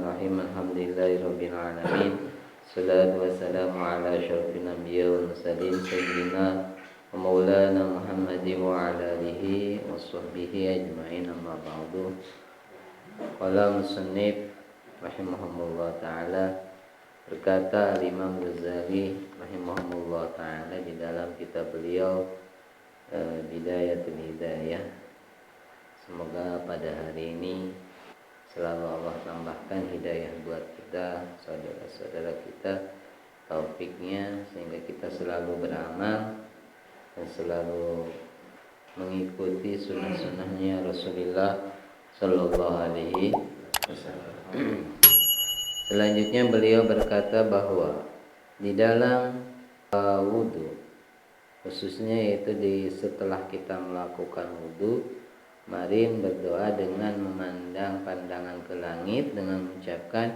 Bismillahirrahmanirrahim. Alhamdulillahirabbil alamin. Salatu wassalamu ala asyrofil anbiya'i wal mursalin sayyidina wa maulana Muhammadin wa ala alihi wa sahbihi ajma'in, amma ba'du. Qala musannif rahimahumullah ta'ala, berkata Imam Ghazali rahimahumullah ta'ala di dalam kitab beliau Bidayatul Hidayah. Semoga pada hari ini selalu Allah tambahkan hidayah buat kita, saudara-saudara kita, taufiknya, sehingga kita selalu beramal dan selalu mengikuti sunnah-sunnahnya Rasulullah Sallallahu Alaihi Wasallam. Selanjutnya beliau berkata bahwa di dalam wudhu, khususnya yaitu setelah kita melakukan wudhu, mari berdoa dengan memandang pandangan ke langit dengan mengucapkan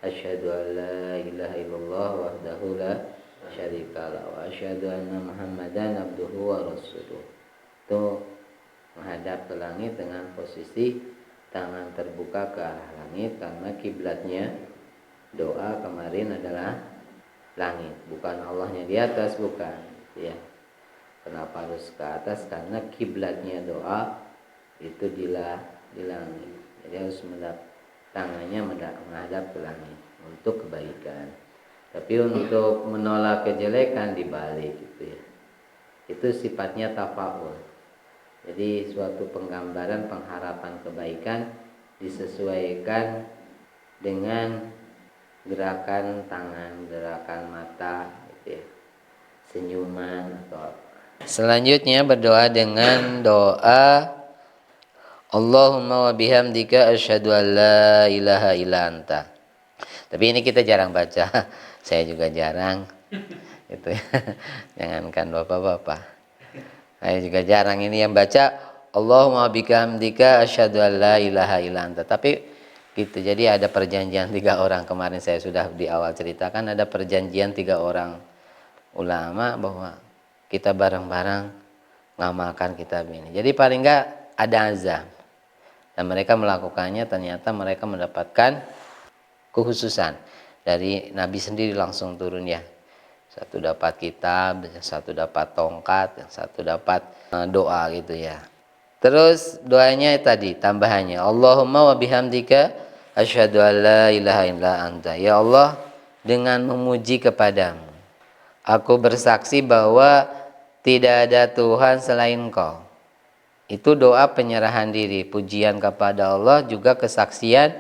asyhadu an la ilaha illallah wahdahu la syarikalah wa asyhadu anna muhammadan abduhu wa rasuluh. Itu menghadap ke langit dengan posisi tangan terbuka ke arah langit, karena kiblatnya doa kemarin adalah langit, bukan Allahnya di atas, bukan ya. Kenapa harus ke atas? Karena kiblatnya doa itu di langit. Jadi harus tangannya menghadap ke langit untuk kebaikan. Tapi untuk menolak kejelekan dibalik gitu ya. Itu sifatnya tafaul. Jadi suatu penggambaran pengharapan kebaikan disesuaikan dengan gerakan tangan, gerakan mata gitu ya. Senyuman atau apa. Selanjutnya berdoa dengan doa Allahumma wa bihamdika asyhadu an la ilaha illa anta. Tapi ini kita jarang baca. Saya juga jarang. Itu ya. Jangankan bapak-bapak. Saya juga jarang ini yang baca Allahumma wa bihamdika asyhadu an la ilaha illa anta. Tapi gitu. Jadi ada perjanjian 3 orang, kemarin saya sudah di awal ceritakan, ada perjanjian 3 orang ulama bahwa kita bareng-bareng ngamalkan kitab ini. Jadi paling enggak ada azam. Dan mereka melakukannya, ternyata mereka mendapatkan kekhususan dari Nabi sendiri langsung turun ya. Satu dapat kitab, satu dapat tongkat, yang satu dapat doa gitu ya. Terus doanya tadi tambahannya Allahumma wa bihamdika asyhadu an la ilaha illa anta. Ya Allah, dengan memuji kepadamu, aku bersaksi bahwa tidak ada Tuhan selain Engkau. Itu doa penyerahan diri, pujian kepada Allah, juga kesaksian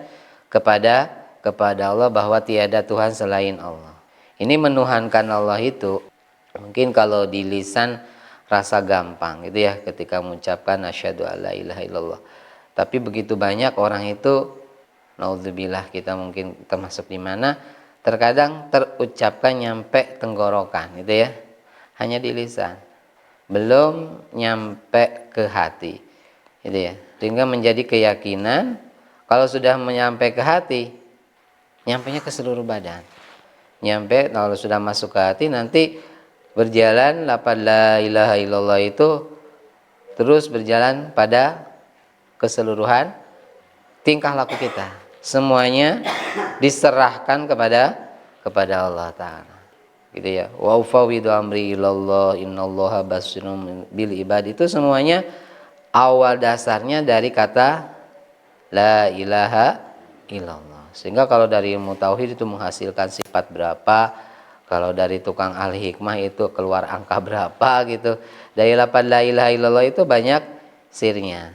kepada Allah bahwa tiada Tuhan selain Allah. Ini menuhankan Allah itu mungkin kalau di lisan rasa gampang gitu ya, ketika mengucapkan asyhadu alla ilaha illallah. Tapi begitu banyak orang itu, naudzubillah, kita mungkin termasuk di mana, terkadang terucapkan nyampe tenggorokan gitu ya, hanya di lisan, belum nyampe ke hati gitu ya. Sehingga menjadi keyakinan kalau sudah menyampe ke hati, nyampenya ke seluruh badan. Nyampe kalau sudah masuk ke hati, nanti berjalan lafaz la ilaha illallah itu terus berjalan pada keseluruhan tingkah laku kita. Semuanya diserahkan kepada Allah Ta'ala gitu ya. Wa ufawwidu amri ilallah innallaha basirun bil ibad. Itu semuanya awal dasarnya dari kata la ilaha illallah. Sehingga kalau dari ilmu tauhid itu menghasilkan sifat berapa, kalau dari tukang ahli hikmah itu keluar angka berapa gitu. Dari lafaz la ilaha illallah itu banyak sirnya.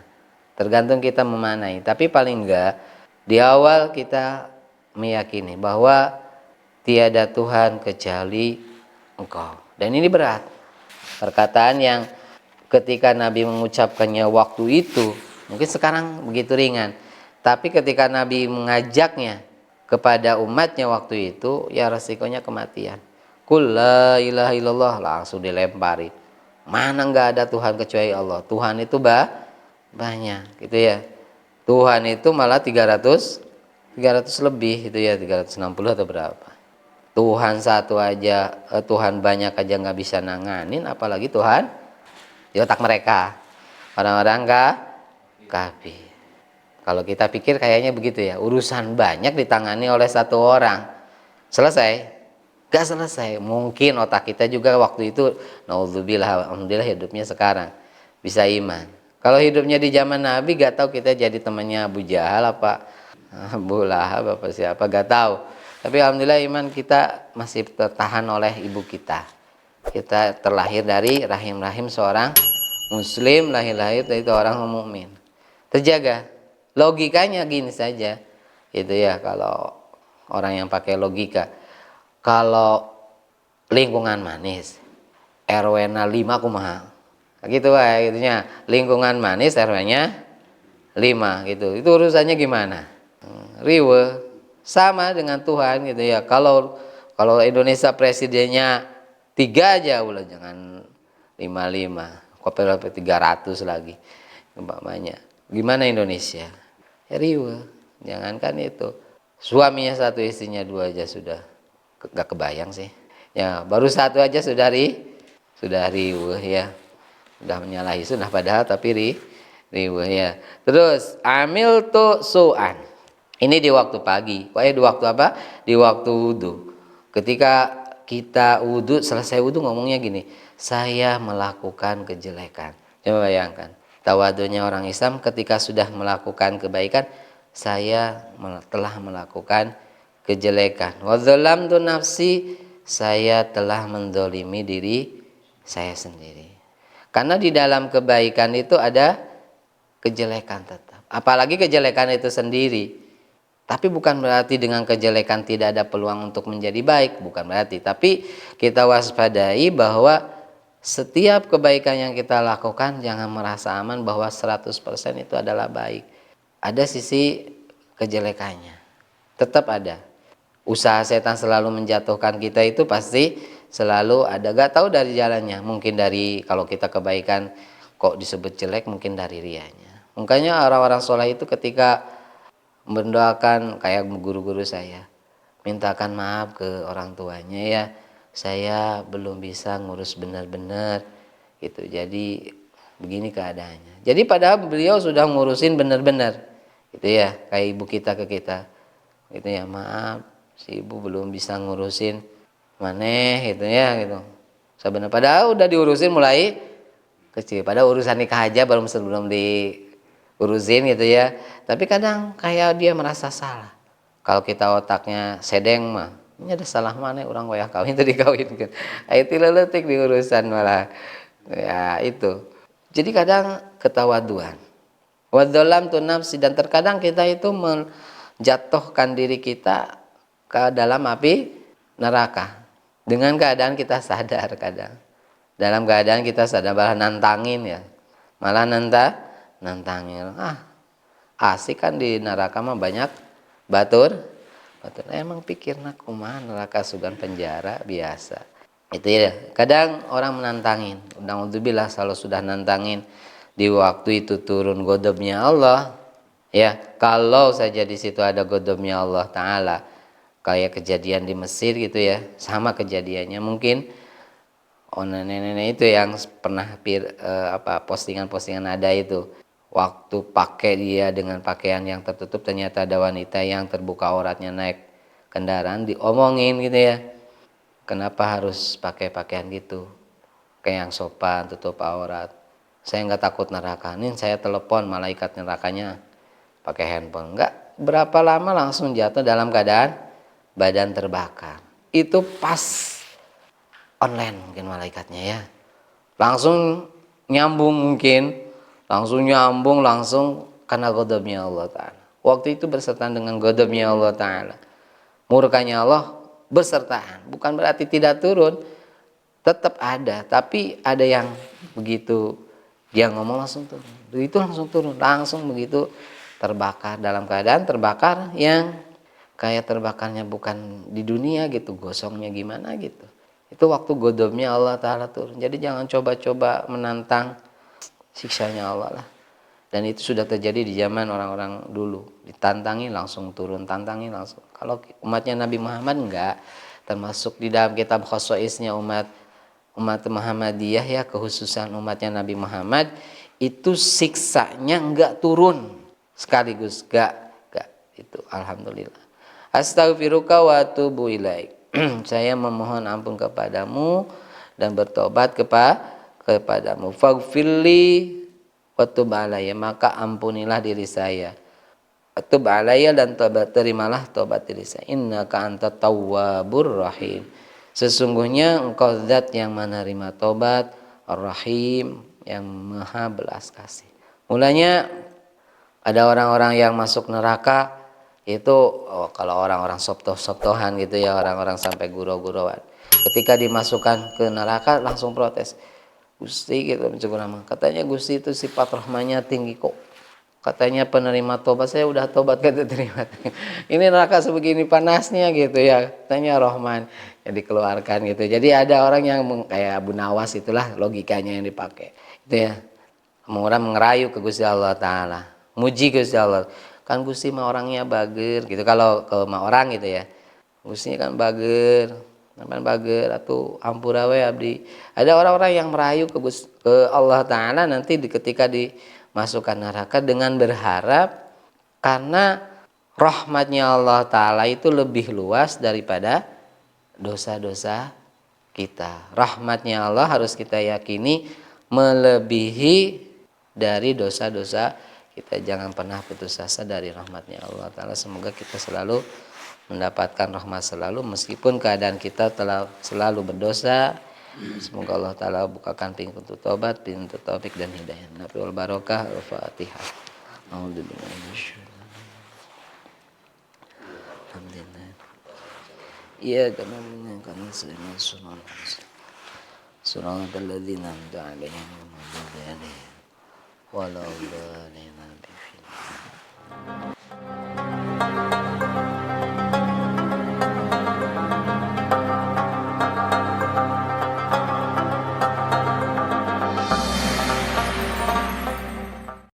Tergantung kita memanai. Tapi paling enggak di awal kita meyakini bahwa tiada Tuhan kecuali Engkau. Dan ini berat. Perkataan yang ketika Nabi mengucapkannya waktu itu, mungkin sekarang begitu ringan. Tapi ketika Nabi mengajaknya kepada umatnya waktu itu, ya resikonya kematian. Qul la ilaha illallah, langsung dilempari. Mana enggak ada Tuhan kecuali Allah. Tuhan itu banyak gitu ya. Tuhan itu malah 300 lebih itu ya, 360 atau berapa. Tuhan satu aja, Tuhan banyak aja nggak bisa nanganin, apalagi Tuhan di otak mereka orang-orang kafir. Kalau kita pikir kayaknya begitu ya, urusan banyak ditangani oleh satu orang. Selesai? Gak selesai. Mungkin otak kita juga waktu itu, naudzubillah, alhamdulillah hidupnya sekarang bisa iman. Kalau hidupnya di zaman Nabi, gak tahu kita jadi temannya Abu Jahal apa Abu Lahab apa siapa, gak tahu. Tapi alhamdulillah iman kita masih tertahan oleh ibu kita. Kita terlahir dari rahim-rahim seorang muslim, lahir-lahir dari orang mukmin. Terjaga. Logikanya gini saja. Itu ya kalau orang yang pakai logika. Kalau lingkungan manis, RW-na 5 kumaha. Gitu wae gitunya. Lingkungan manis RW-nya 5 gitu. Itu urusannya gimana? Riwe. Sama dengan Tuhan gitu ya. Kalau Indonesia presidennya 3 aja, ulah jangan 55. Kopel 300 lagi umpamanya. Gimana Indonesia? Ya riwe. Jangankan itu. Suaminya 1, istrinya 2 aja sudah gak kebayang sih. Ya, baru 1 aja sudah riwe ya. Sudah menyalahi sunnah padahal tapi riwe ya. Terus amil tu su'an. Ini di waktu pagi. Di waktu apa? Di waktu wudu. Ketika kita wudu, selesai wudu ngomongnya gini, saya melakukan kejelekan. Coba bayangkan, tawadunya orang Islam ketika sudah melakukan kebaikan, saya telah melakukan kejelekan. Wa dzalamtu nafsi, saya telah mendolimi diri saya sendiri. Karena di dalam kebaikan itu ada kejelekan tetap. Apalagi kejelekan itu sendiri. Tapi bukan berarti dengan kejelekan tidak ada peluang untuk menjadi baik, bukan berarti. Tapi kita waspadai bahwa setiap kebaikan yang kita lakukan jangan merasa aman bahwa 100% itu adalah baik. Ada sisi kejelekannya. Tetap ada. Usaha setan selalu menjatuhkan kita itu pasti selalu ada. Gak tahu dari jalannya. Mungkin dari kalau kita kebaikan kok disebut jelek, mungkin dari rianya. Makanya orang-orang soleh itu ketika mendoakan kayak guru-guru saya, mintakan maaf ke orang tuanya ya, saya belum bisa ngurus benar-benar gitu, jadi begini keadaannya. Jadi padahal beliau sudah ngurusin benar-benar gitu ya, kayak ibu kita ke kita gitu ya, maaf si ibu belum bisa ngurusin maneh gitu ya gitu. Sebenarnya padahal udah diurusin mulai kecil, padahal urusan nikah aja belum diurusin gitu ya. Tapi kadang kayak dia merasa salah. Kalau kita otaknya sedeng mah, ini ada salah mana orang wayah kawin itu dikawinkan. Itu leletik di urusan malah. Ya itu. Jadi kadang ketawaduan. Wadzalam tu nafsi, dan terkadang kita itu menjatuhkan diri kita ke dalam api neraka. Dengan keadaan kita sadar kadang. Dalam keadaan kita sadar, malah nantangin ya. Malah nantangin. Asik kan di neraka mah banyak batur. Emang pikir nak kumaha neraka sugan penjara biasa. Itu ya. Kadang orang menantangin. Udang-udzubillah kalau sudah nantangin di waktu itu turun godobnya Allah. Ya, kalau saja di situ ada godobnya Allah Ta'ala, kayak kejadian di Mesir gitu ya, sama kejadiannya mungkin. Nenek-nenek itu yang pernah postingan-postingan ada itu. Waktu pakai dia dengan pakaian yang tertutup, ternyata ada wanita yang terbuka auratnya naik kendaraan, diomongin gitu ya. Kenapa harus pakai pakaian gitu? Kayak yang sopan, tutup aurat. Saya nggak takut neraka. Nih saya telepon malaikat nerakanya pakai handphone. Nggak berapa lama langsung jatuh dalam keadaan badan terbakar. Itu pas online mungkin malaikatnya ya. Langsung nyambung langsung karena ghadabnya Allah Ta'ala. Waktu itu bersertaan dengan ghadabnya Allah Ta'ala. Murkanya Allah bersertaan. Bukan berarti tidak turun. Tetap ada. Tapi ada yang begitu dia ngomong langsung turun. Itu langsung turun. Langsung begitu terbakar. Dalam keadaan terbakar yang kayak terbakarnya bukan di dunia gitu. Gosongnya gimana gitu. Itu waktu ghadabnya Allah Ta'ala turun. Jadi jangan coba-coba menantang siksanya Allah lah. Dan itu sudah terjadi di zaman orang-orang dulu. Ditantangin langsung turun, tantangin langsung. Kalau umatnya Nabi Muhammad enggak. Termasuk di dalam kitab khosoisnya umat Muhammadiyah ya, kekhususan umatnya Nabi Muhammad, itu siksanya enggak turun. sekaligus gak itu. Alhamdulillah. Astaghfiruka wa atubu ilaik. Saya memohon ampun kepadamu dan bertobat kepadamu. Faghfirli wa tub alayya, maka ampunilah diri saya. Tub alayya, dan terimalah tobat diri saya. Innaka antat tawwabur rahim. Sesungguhnya engkau zat yang menerima tobat, ar-rahim, yang maha belas kasih. Mulanya ada orang-orang yang masuk neraka itu, kalau orang-orang soptohan gitu ya, orang-orang sampai gurau-gurauan. Ketika dimasukkan ke neraka langsung protes. Gusti gitu, katanya Gusti itu sifat rahmanya tinggi kok. Katanya penerima tobat, saya udah tobat kata terima. Ini neraka sebegini panasnya gitu ya, katanya Rahman yang dikeluarkan gitu. Jadi ada orang yang kayak Abu Nawas, itulah logikanya yang dipakai. Itu ya. Orang mengerayu ke Gusti Allah Ta'ala, muji Gusti Allah. Kan Gusti mah orangnya bager gitu, kalau ke mah orang gitu ya. Gusti kan bager, namanya bager atau ampura we abdi. Ada orang-orang yang merayu ke Allah Ta'ala nanti ketika dimasukkan neraka dengan berharap karena rahmatnya Allah Ta'ala itu lebih luas daripada dosa-dosa kita. Rahmatnya Allah harus kita yakini melebihi dari dosa-dosa kita. Jangan pernah putus asa dari rahmatnya Allah Ta'ala. Semoga kita selalu mendapatkan rahmat selalu meskipun keadaan kita telah selalu berdosa. Semoga Allah Ta'ala bukakan pintu tobat, pintu taufik dan hidayah. Nabi wal barokah. Al-Fatihah. Alhamdulillah. Iya, karena menyangkana seliman sunnah sunnah alladzina an'amta alaihim walau dhalina bifil